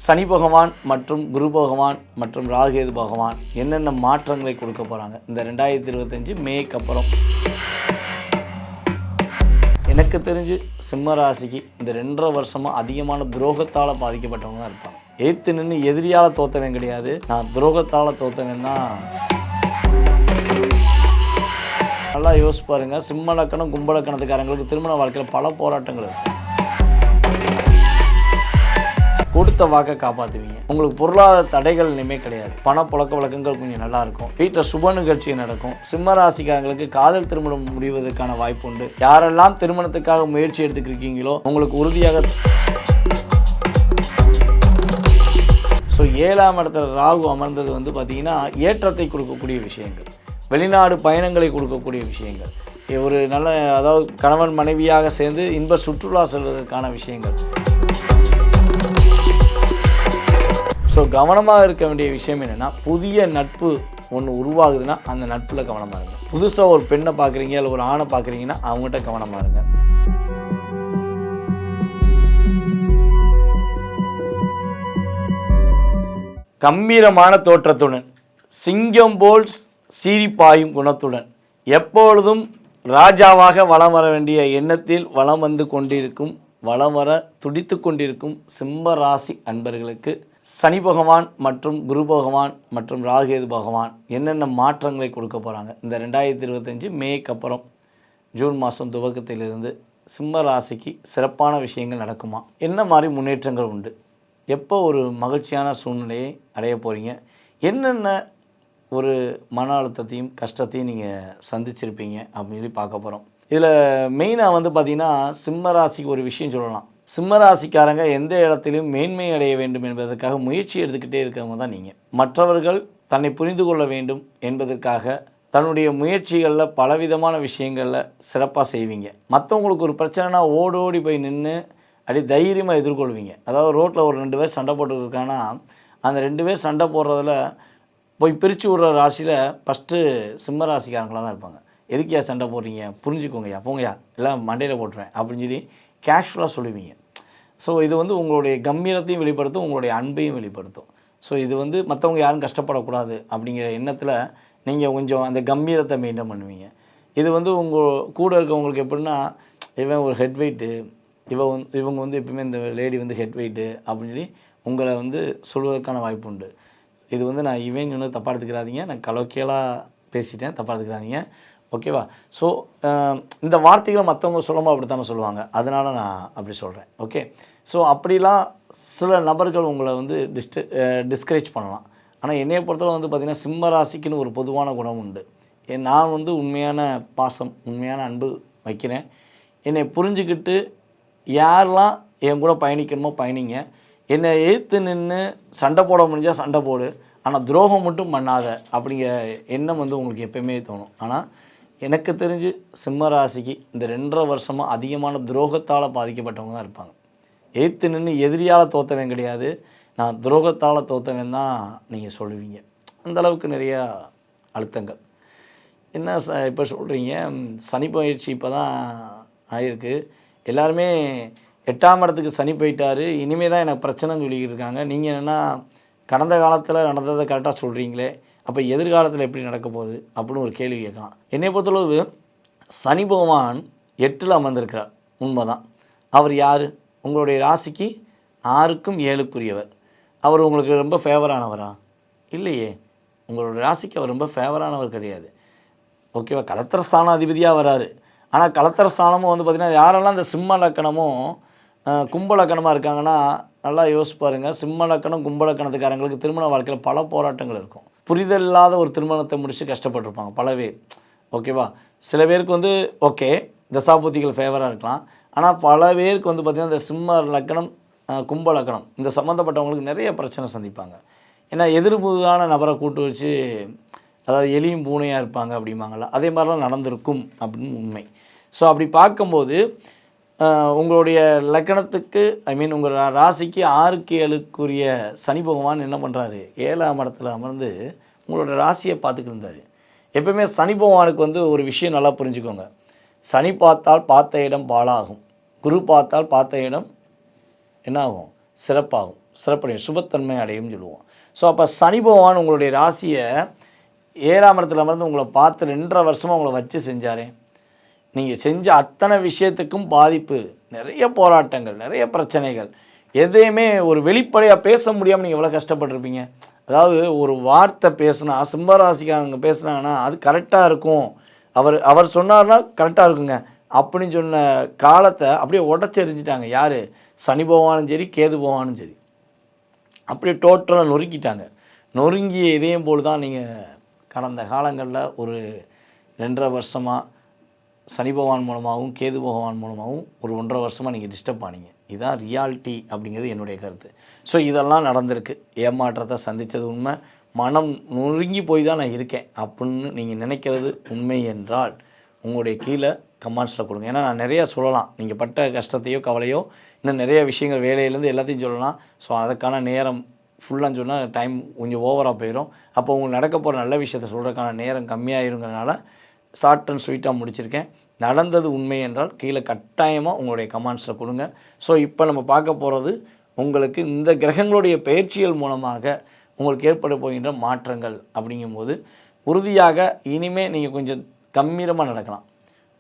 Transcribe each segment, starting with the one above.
சனி பகவான் மற்றும் குரு பகவான் மற்றும் ராகுகேது பகவான் என்னென்ன மாற்றங்களை கொடுக்க போகிறாங்க இந்த 2025 மேக்கு அப்புறம். எனக்கு தெரிஞ்சு சிம்ம ராசிக்கு இந்த 2.5 வருஷமாக அதிகமான துரோகத்தால் பாதிக்கப்பட்டவங்க தான் இருப்பாங்க. எதிர்த்து நின்று எதிரியால் தோத்தவன் கிடையாது, நான் துரோகத்தால் தோத்தவன் தான். நல்லா யோசிச்சு பாருங்க, சிம்ம லக்கணம் கும்ப லக்கணத்துக்காரங்களுக்கு திருமண வாழ்க்கையில் பல போராட்டங்கள் இருக்கும். கொடுத்த வாக்கை காப்பாற்றுவீங்க. உங்களுக்கு பொருளாதார தடைகள் இனிமே கிடையாது. பண புழக்க வழக்கங்கள் கொஞ்சம் நல்லா இருக்கும். வீட்டில் சுப நிகழ்ச்சி நடக்கும். சிம்ம ராசிக்காரங்களுக்கு காதல் திருமணம் முடிவதற்கான வாய்ப்பு உண்டு. யாரெல்லாம் திருமணத்துக்காக முயற்சி எடுத்துக்கிருக்கீங்களோ உங்களுக்கு உறுதியாக. ஸோ 7ஆம் இடத்துல ராகு அமர்ந்தது வந்து பார்த்தீங்கன்னா ஏற்றத்தை கொடுக்கக்கூடிய விஷயங்கள், வெளிநாடு பயணங்களை கொடுக்கக்கூடிய விஷயங்கள், ஒரு நல்ல அதாவது கணவன் மனைவியாக சேர்ந்து இன்ப சுற்றுலா செல்வதற்கான விஷயங்கள். ஸோ கவனமாக இருக்க வேண்டிய விஷயம் என்னென்னா, புதிய நட்பு ஒன்று உருவாகுதுன்னா அந்த நட்பில் கவனமாக இருங்க. புதுசாக ஒரு பெண்ணை பார்க்குறீங்க இல்லை ஒரு ஆணை பார்க்குறீங்கன்னா அவங்ககிட்ட கவனமாக இருங்க. கம்பீரமான தோற்றத்துடன், சிங்கம் போல் சீரிப்பாயும் குணத்துடன், எப்பொழுதும் ராஜாவாக வலம் வர வேண்டிய எண்ணத்தில் வலம் வந்து கொண்டிருக்கும், வலம் வர துடித்து கொண்டிருக்கும் சிம்ம ராசி அன்பர்களுக்கு சனி பகவான் மற்றும் குரு பகவான் மற்றும் ராகுகேது பகவான் என்னென்ன மாற்றங்களை கொடுக்க போகிறாங்க இந்த 2025 மேக்கு அப்புறம். ஜூன் மாதம் துவக்கத்திலிருந்து சிம்ம ராசிக்கு சிறப்பான விஷயங்கள் நடக்குமா, என்ன மாதிரி முன்னேற்றங்கள் உண்டு, எப்போ ஒரு மகிழ்ச்சியான சூழ்நிலையை அடைய போகிறீங்க, என்னென்ன ஒரு மன அழுத்தத்தையும் கஷ்டத்தையும் நீங்கள் சந்திச்சிருப்பீங்க அப்படின்னு சொல்லி பார்க்க போகிறோம். இதில் மெயினாக வந்து பார்த்திங்கன்னா சிம்ம ராசிக்கு ஒரு விஷயம் சொல்லலாம். சிம்ம ராசிக்காரங்க எந்த இடத்திலும் மேன்மை அடைய வேண்டும் என்பதற்காக முயற்சி எடுத்துக்கிட்டே இருக்கவங்க தான் நீங்கள். மற்றவர்கள் தன்னை புரிந்து கொள்ள வேண்டும் என்பதற்காக தன்னுடைய முயற்சிகளில் பலவிதமான விஷயங்களில் சிறப்பாக செய்வீங்க. மற்றவங்களுக்கு ஒரு பிரச்சனைனா ஓடோடி போய் நின்று அப்படி தைரியமாக எதிர்கொள்வீங்க. அதாவது ரோட்டில் ஒரு 2 பேர் சண்டை போட்டுருக்காங்கன்னா அந்த 2 பேர் சண்டை போடுறதில் போய் பிரித்து விடுற ராசியில் ஃபஸ்ட்டு சிம்ம ராசிக்காரங்களாக தான் இருப்பாங்க. எதுக்கியா சண்டை போடுறீங்க, புரிஞ்சுக்கோங்கய்யா, போங்கய்யா, எல்லாம் மண்டையில் போட்டுருவேன் அப்படின்னு சொல்லி கேஷுவலாக சொல்லுவீங்க. ஸோ இது வந்து உங்களுடைய கம்பீரத்தையும் வெளிப்படுத்தும், உங்களுடைய அன்பையும் வெளிப்படுத்தும். ஸோ இது வந்து மற்றவங்க யாரும் கஷ்டப்படக்கூடாது அப்படிங்கிற எண்ணத்தில் நீங்கள் கொஞ்சம் அந்த கம்பீரத்தை மெயின்டைன் பண்ணுவீங்க. இது வந்து உங்கள் கூட இருக்கவங்களுக்கு எப்படின்னா, இவன் ஒரு ஹெட் வெயிட்டு, இவங்க வந்து எப்பவுமே இந்த லேடி வந்து ஹெட் வெயிட்டு அப்படின்னு சொல்லி உங்களை வந்து சொல்வதற்கான வாய்ப்பு உண்டு. இது வந்து நான் இவன் இன்னும் தப்பாக எடுத்துக்கிறாதீங்க, நான் கலோக்கியலாக பேசிட்டேன், தப்பாக எடுத்துக்கிறாதீங்க, ஓகேவா? ஸோ இந்த வார்த்தைகளை மற்றவங்க சொல்லும்போது அப்படி தானே சொல்லுவாங்க, அதனால் நான் அப்படி சொல்கிறேன். ஓகே, ஸோ அப்படிலாம் சில நபர்கள் உங்களை வந்து டிஸ்கரேஜ் பண்ணலாம். ஆனால் என்னையை பொறுத்தவரை வந்து பார்த்திங்கன்னா சிம்ம ராசிக்குன்னு ஒரு பொதுவான குணம் உண்டு. நான் வந்து உண்மையான பாசம், உண்மையான அன்பு வைக்கிறேன். என்னை புரிஞ்சுக்கிட்டு யாரெல்லாம் என் கூட பயணிக்கணுமோ பயணிங்க. என்னை எதிர்த்து நின்று சண்டை போட முடிஞ்சால் சண்டை போடு, ஆனால் துரோகம் மட்டும் பண்ணாத அப்படிங்கிற எண்ணம் வந்து உங்களுக்கு எப்பயுமே தோணும். ஆனால் எனக்கு தெரிஞ்சு சிம்ம ராசிக்கு இந்த 2.5 வருஷமாக அதிகமான துரோகத்தால் பாதிக்கப்பட்டவங்க தான் இருப்பாங்க. எதிர்த்து நின்று எதிரியால் தோத்தவன் கிடையாது, நான் துரோகத்தால் தோத்தவன் தான் நீங்கள் சொல்லுவீங்க. அந்தளவுக்கு நிறையா அழுத்தங்கள். என்ன இப்போ சொல்கிறீங்க, சனி பயிற்சி இப்போ தான் ஆகிருக்கு, எல்லாருமே 8ஆம் இடத்துக்கு சனி போயிட்டார், இனிமேல் தான் எனக்கு பிரச்சனைன்னு சொல்லிக்கிட்டு இருக்காங்க. நீங்கள் என்னென்னா கடந்த காலத்தில் நடந்ததை கரெக்டாக சொல்கிறீங்களே, அப்போ எதிர்காலத்தில் எப்படி நடக்க போகுது அப்படின்னு ஒரு கேள்வி கேட்கலாம். என்னை பொறுத்தளவு சனி பகவான் 8ல் அமர்ந்திருக்கிறார், உண்மைதான். அவர் யார்? உங்களுடைய ராசிக்கு 6க்கும் 7க்குரியவர். அவர் உங்களுக்கு ரொம்ப ஃபேவரானவரா? இல்லையே, உங்களுடைய ராசிக்கு அவர் ரொம்ப ஃபேவரானவர் கிடையாது. ஓகேவா? கலத்திர ஸ்தானாதிபதியாக வராரு. ஆனால் கலத்திர ஸ்தானமும் வந்து பார்த்திங்கன்னா யாரெல்லாம் இந்த சிம்ம லக்கணமும் கும்ப லக்கணமாக இருக்காங்கன்னா நல்லா யோசிச்சு பாருங்கள். சிம்ம லக்கணம் கும்ப லக்கணத்துக்காரங்களுக்கு திருமண வாழ்க்கையில் பல போராட்டங்கள் இருக்கும். புரிதல் இல்லாத ஒரு திருமணத்தை முடித்து கஷ்டப்பட்டுருப்பாங்க பல பேர். ஓகேவா? சில பேருக்கு வந்து ஓகே தசாபுத்திகள் ஃபேவராக இருக்கலாம். ஆனால் பல பேருக்கு வந்து பார்த்திங்கன்னா இந்த சிம்ம லக்கணம் கும்ப லக்கணம் இந்த சம்மந்தப்பட்டவங்களுக்கு நிறைய பிரச்சனை சந்திப்பாங்க. ஏன்னா எதிர்ப்புதான நபரை கூட்டு வச்சு, அதாவது எலியும் பூனையாக இருப்பாங்க அப்படிம்பாங்கள்ல, அதே மாதிரிலாம் நடந்திருக்கும் அப்படின்னு உண்மை. ஸோ அப்படி பார்க்கும்போது உங்களுடைய லக்கணத்துக்கு உங்கள் ராசிக்கு 6க்கு 7க்குரிய சனி பகவான் என்ன பண்ணுறாரு, 7ஆம் இடத்துல அமர்ந்து உங்களோட ராசியை பார்த்துக்கிட்டு இருந்தார். எப்பவுமே சனி பகவானுக்கு வந்து ஒரு விஷயம் நல்லா புரிஞ்சுக்கோங்க. சனி பார்த்தால் பார்த்த இடம் பாழாகும், குரு பார்த்தால் பார்த்த இடம் என்ன ஆகும், சிறப்பாகும். சிறப்படையும், சுபத்தன்மை அடையும் சொல்லுவோம். ஸோ அப்போ சனி பகவான் உங்களுடைய ராசியை 7ஆம் இடத்துல அமர்ந்து உங்களை பார்த்து 2.5 வருஷமாக உங்களை வச்சு செஞ்சாரே, நீங்கள் செஞ்ச அத்தனை விஷயத்துக்கும் பாதிப்பு, நிறைய போராட்டங்கள், நிறைய பிரச்சனைகள், எதையுமே ஒரு வெளிப்படையாக பேச முடியாமல் நீங்கள் எவ்வளோ கஷ்டப்பட்டுருப்பீங்க. அதாவது ஒரு வார்த்தை பேசுனா, சிம்மராசிக்காரங்க பேசுனாங்கன்னா அது கரெக்டாக இருக்கும், அவர் சொன்னார்னா கரெக்டாக இருக்குங்க அப்படின்னு சொன்ன காலத்தை அப்படியே உடச்செறிஞ்சிட்டாங்க. யார்? சனி பகவானும் சரி, கேது பகவானும் சரி, அப்படியே டோட்டலாக நொறுக்கிட்டாங்க. நொறுங்கிய இதயம் போல் தான் நீங்கள் கடந்த காலங்களில் ஒரு 2.5 வருஷமாக சனி பகவான் மூலமாகவும் கேது பகவான் மூலமாகவும் ஒரு 1.5 வருஷமாக நீங்கள் டிஸ்டர்ப் ஆனீங்க. இதுதான் ரியாலிட்டி அப்படிங்கிறது என்னுடைய கருத்து. ஸோ இதெல்லாம் நடந்திருக்கு. ஏமாற்றத்தை சந்தித்தது உண்மை. மனம் நொறுங்கி போய் தான் நான் இருக்கேன் அப்படின்னு நீங்கள் நினைக்கிறது உண்மை என்றால் உங்களுடைய கீழே கமெண்ட்ஸில் கொடுங்க. ஏன்னா நான் நிறையா சொல்லலாம், நீங்கள் பட்ட கஷ்டத்தையோ கவலையோ இன்னும் நிறைய விஷயங்கள் வேலையிலேருந்து எல்லாத்தையும் சொல்லலாம். ஸோ அதுக்கான நேரம் ஃபுல்லாக சொன்னால் டைம் கொஞ்சம் ஓவராக போயிடும். அப்போ உங்களுக்கு நடக்க போகிற நல்ல விஷயத்தை சொல்கிறதுக்கான நேரம் கம்மியாயிருங்கிறனால ஷார்ட் அண்ட் ஸ்வீட்டாக முடிச்சிருக்கேன். நடந்தது உண்மை என்றால் கீழே கட்டாயமாக உங்களுடைய கமெண்ட்ஸில் கொடுங்க. ஸோ இப்போ நம்ம பார்க்க போகிறது உங்களுக்கு இந்த கிரகங்களுடைய பயிற்சிகள் மூலமாக உங்களுக்கு ஏற்பட போகின்ற மாற்றங்கள். அப்படிங்கும்போது உறுதியாக இனிமேல் நீங்கள் கொஞ்சம் கம்பீரமாக நடக்கலாம்.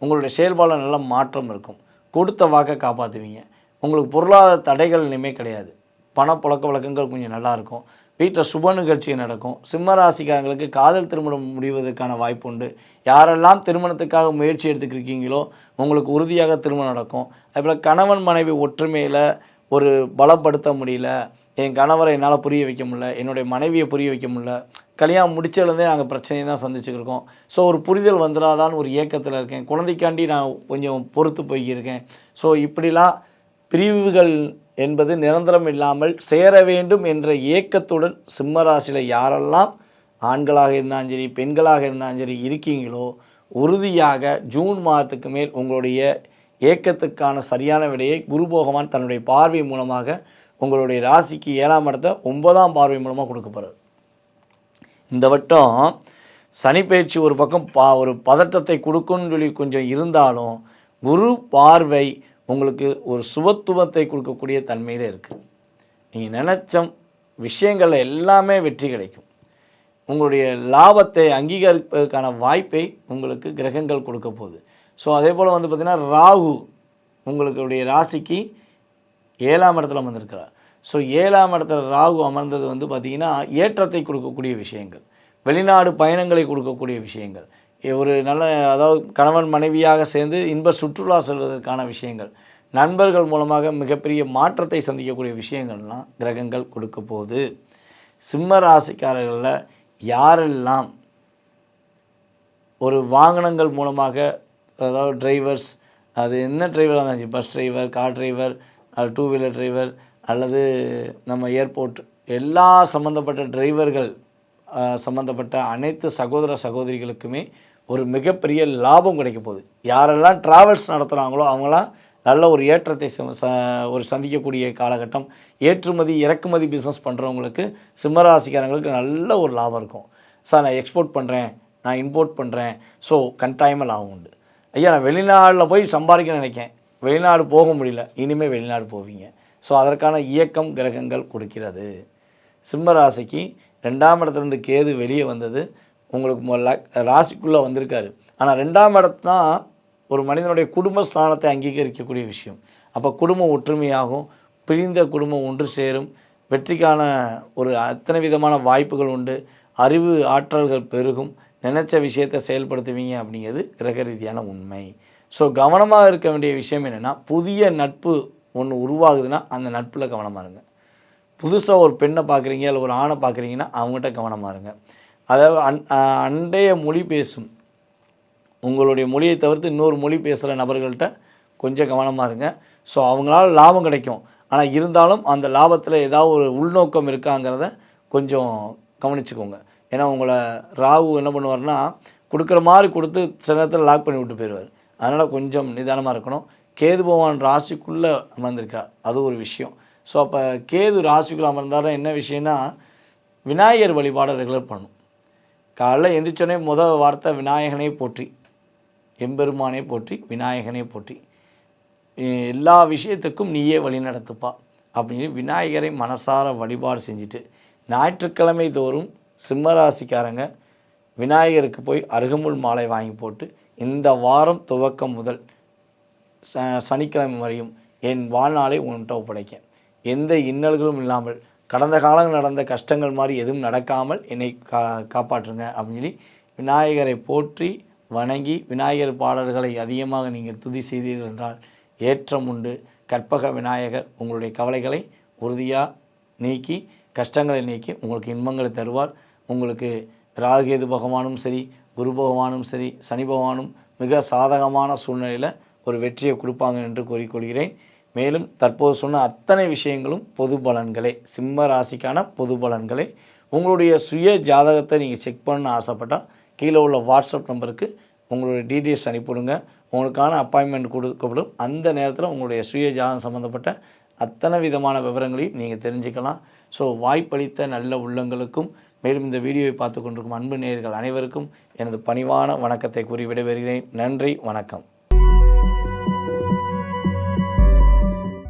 உங்களுடைய செயல்பாடில் நல்ல மாற்றம் இருக்கும். கொடுத்த வாக்கை காப்பாற்றுவீங்க. உங்களுக்கு பொருளாதார தடைகள் இனிமேல் கிடையாது. பணப்புழக்க வழக்கங்கள் கொஞ்சம் நல்லாயிருக்கும். வீட்டில் சுப நிகழ்ச்சி நடக்கும். சிம்மராசிக்காரங்களுக்கு காதல் திருமணம் முடிவதற்கான வாய்ப்பு உண்டு. யாரெல்லாம் திருமணத்துக்காக முயற்சி எடுத்துக்கிருக்கீங்களோ உங்களுக்கு உறுதியாக திருமணம் நடக்கும். அதுபோல் கணவன் மனைவி ஒற்றுமையில் ஒரு பலப்படுத்த முடியல, என் கணவரை என்னால் புரிய வைக்க முடியல, என்னுடைய மனைவியை புரிய வைக்க முடியல, கல்யாணம் முடிச்சதுலேருந்தே நாங்கள் பிரச்சனையை தான் சந்திச்சுக்கிருக்கோம். ஸோ ஒரு புரிதல் வந்துடாதான்னு ஒரு ஏக்கத்தில் இருக்கேன். குழந்தைக்காண்டி நான் கொஞ்சம் பொறுத்து போய்க்கிருக்கேன். ஸோ இப்படிலாம் பிரிவுகள் என்பது நிரந்தரம் இல்லாமல் சேர வேண்டும் என்ற ஏக்கத்துடன் சிம்மராசியில் யாரெல்லாம் ஆண்களாக இருந்தாலும் சரி, பெண்களாக இருந்தாலும் சரி இருக்கீங்களோ உறுதியாக ஜூன் மாதத்துக்கு மேல் உங்களுடைய ஏக்கத்துக்கான சரியான விடையை குரு பகவான் தன்னுடைய பார்வை மூலமாக உங்களுடைய ராசிக்கு 7ஆம் இடத்தை 9ஆம் பார்வை மூலமாக கொடுக்க போகிறார். இந்த வட்டம் சனி பயிற்சி ஒரு பக்கம் ஒரு பதட்டத்தை கொடுக்கும்னு சொல்லி கொஞ்சம் இருந்தாலும் குரு பார்வை உங்களுக்கு ஒரு சுபத்துவத்தை கொடுக்கக்கூடிய தன்மையில் இருக்குது. நீங்கள் நினச்ச விஷயங்களில் எல்லாமே வெற்றி கிடைக்கும். உங்களுடைய லாபத்தை அங்கீகரிப்பதற்கான வாய்ப்பை உங்களுக்கு கிரகங்கள் கொடுக்க போகுது. ஸோ அதே போல் பார்த்திங்கன்னா ராகு உங்களுடைய ராசிக்கு 7ஆம் இடத்துல அமர்ந்திருக்கிறார். ஸோ 7ஆம் இடத்துல ராகு அமர்ந்தது பார்த்திங்கன்னா ஏற்றத்தை கொடுக்கக்கூடிய விஷயங்கள், வெளிநாடு பயணங்களை கொடுக்கக்கூடிய விஷயங்கள், ஒரு நல்ல அதாவது கணவன் மனைவியாக சேர்ந்து இன்ப சுற்றுலா செல்வதற்கான விஷயங்கள், நண்பர்கள் மூலமாக மிகப்பெரிய மாற்றத்தை சந்திக்கக்கூடிய விஷயங்கள்லாம் கிரகங்கள் கொடுக்க போகுது. சிம்ம ராசிக்காரர்களில் யாரெல்லாம் ஒரு வாகனங்கள் மூலமாக அதாவது டிரைவர்ஸ், அது என்ன டிரைவராக இருந்தாலும் bus driver, car driver, two wheeler driver அல்லது நம்ம ஏர்போர்ட் எல்லா சம்மந்தப்பட்ட டிரைவர்கள் சம்மந்தப்பட்ட அனைத்து சகோதர சகோதரிகளுக்குமே ஒரு மிகப்பெரிய லாபம் கிடைக்க போகுது. யாரெல்லாம் ட்ராவல்ஸ் நடத்துகிறாங்களோ அவங்களாம் நல்ல ஒரு ஏற்றத்தை ஒரு சந்திக்கக்கூடிய காலகட்டம். ஏற்றுமதி இறக்குமதி பிஸ்னஸ் பண்ணுறவங்களுக்கு சிம்மராசிக்காரங்களுக்கு நல்ல ஒரு லாபம் இருக்கும். சார் நான் எக்ஸ்போர்ட் பண்ணுறேன், நான் இம்போர்ட் பண்ணுறேன், ஸோ கட்டாயமாக லாபம் உண்டு. ஐயா நான் வெளிநாட்டில் போய் சம்பாதிக்க நினைக்கேன், வெளிநாடு போக முடியல, இனிமேல் வெளிநாடு போவீங்க. ஸோ அதற்கான இயக்கம் கிரகங்கள் கொடுக்கிறது. சிம்மராசிக்கு 2ஆம் இடத்துலேருந்து கேது வெளியே வந்தது உங்களுக்கு ராசிக்குள்ளே வந்திருக்காரு. ஆனால் 2ஆம் இடத்து தான் ஒரு மனிதனுடைய குடும்பஸ்தானத்தை அங்கீகரிக்கக்கூடிய விஷயம். அப்போ குடும்பம் ஒற்றுமையாகும், பிரிந்த குடும்பம் ஒன்று சேரும், வெற்றிக்கான ஒரு அத்தனை விதமான வாய்ப்புகள் உண்டு, அறிவு ஆற்றல்கள் பெருகும், நினச்ச விஷயத்தை செயல்படுத்துவீங்க அப்படிங்கிறது கிரக ரீதியான உண்மை. ஸோ கவனமாக இருக்க வேண்டிய விஷயம் என்னென்னா, புதிய நட்பு ஒன்று உருவாகுதுன்னா அந்த நட்பில் கவனமாக இருங்க. புதுசாக ஒரு பெண்ணை பார்க்குறீங்க இல்லை ஒரு ஆணை பார்க்குறீங்கன்னா அவங்ககிட்ட கவனமாக இருங்க. அதாவது அண்டைய மொழி பேசும் உங்களுடைய மொழியை தவிர்த்து இன்னொரு மொழி பேசுகிற நபர்கள்ட்ட கொஞ்சம் கவனமாக இருங்க. ஸோ அவங்களால லாபம் கிடைக்கும், ஆனால் இருந்தாலும் அந்த லாபத்தில் ஏதாவது ஒரு உள்நோக்கம் இருக்காங்கிறத கொஞ்சம் கவனிச்சுக்கோங்க. ஏன்னா உங்களை ராகு என்ன பண்ணுவார்னா கொடுக்குற மாதிரி கொடுத்து சில நேரத்தில் லாக் பண்ணி விட்டு போயிடுவார். அதனால் கொஞ்சம் நிதானமாக இருக்கணும். கேது பகவான் ராசிக்குள்ளே அமர்ந்திருக்கார், அது ஒரு விஷயம். ஸோ அப்போ கேது ராசிக்குள்ளே அமர்ந்தாலும் என்ன விஷயம்னா விநாயகர் வழிபாடை ரெகுலர் பண்ணணும். காலைல எந்திரிச்சோடனே முதல் வார்த்தை விநாயகனே போற்றி, எம்பெருமானே போற்றி, விநாயகனே போற்றி, எல்லா விஷயத்துக்கும் நீயே வழி நடத்துப்பா அப்படின்னு விநாயகரை மனசார வழிபாடு செஞ்சுட்டு ஞாயிற்றுக்கிழமை தோறும் சிம்மராசிக்காரங்க விநாயகருக்கு போய் அருகம்புல் மாலை வாங்கி போட்டு இந்த வாரம் துவக்கம் முதல் சனிக்கிழமை வரையும் என் வாழ்நாளை உன்கிட்ட ஒப்படைக்க, எந்த இன்னல்களும் இல்லாமல் கடந்த காலம் நடந்த கஷ்டங்கள் மாதிரி எதுவும் நடக்காமல் என்னை காப்பாற்றுங்க அப்படின்னு சொல்லி விநாயகரை போற்றி வணங்கி விநாயகர் பாடல்களை அதிகமாக நீங்கள் துதி செய்தீர்கள் என்றால் ஏற்றம் உண்டு. கற்பக விநாயகர் உங்களுடைய கவலைகளை உறுதியாக நீக்கி கஷ்டங்களை நீக்கி உங்களுக்கு இன்பங்களை தருவார். உங்களுக்கு ராகுகேது பகவானும் சரி, குரு பகவானும் சரி, சனி பகவானும் மிக சாதகமான சூழ்நிலையில் ஒரு வெற்றியை கொடுப்பாங்க என்று கூறிக்கொள்கிறேன். மேலும் தற்போது சொன்ன அத்தனை விஷயங்களும் பொது பலன்களே, சிம்ம ராசிக்கான பொது பலன்களே. உங்களுடைய சுய ஜாதகத்தை நீங்கள் செக் பண்ண ஆசைப்பட்டால் கீழே உள்ள வாட்ஸ்அப் நம்பருக்கு உங்களுடைய டீட்டெயில்ஸ் அனுப்பிவிடுங்க. உங்களுக்கான அப்பாயின்மெண்ட் கொடுக்கப்படும். அந்த நேரத்தில் உங்களுடைய சுய ஜாதகம் சம்மந்தப்பட்ட அத்தனை விதமான விவரங்களையும் நீங்கள் தெரிஞ்சுக்கலாம். ஸோ வாய்ப்பளித்த நல்ல உள்ளங்களுக்கும் மேலும் இந்த வீடியோவை பார்த்து கொண்டிருக்கும் அன்பு நேயர்கள் அனைவருக்கும் எனது பணிவான வணக்கத்தை கூறி விடைபெறுகிறேன். நன்றி, வணக்கம்.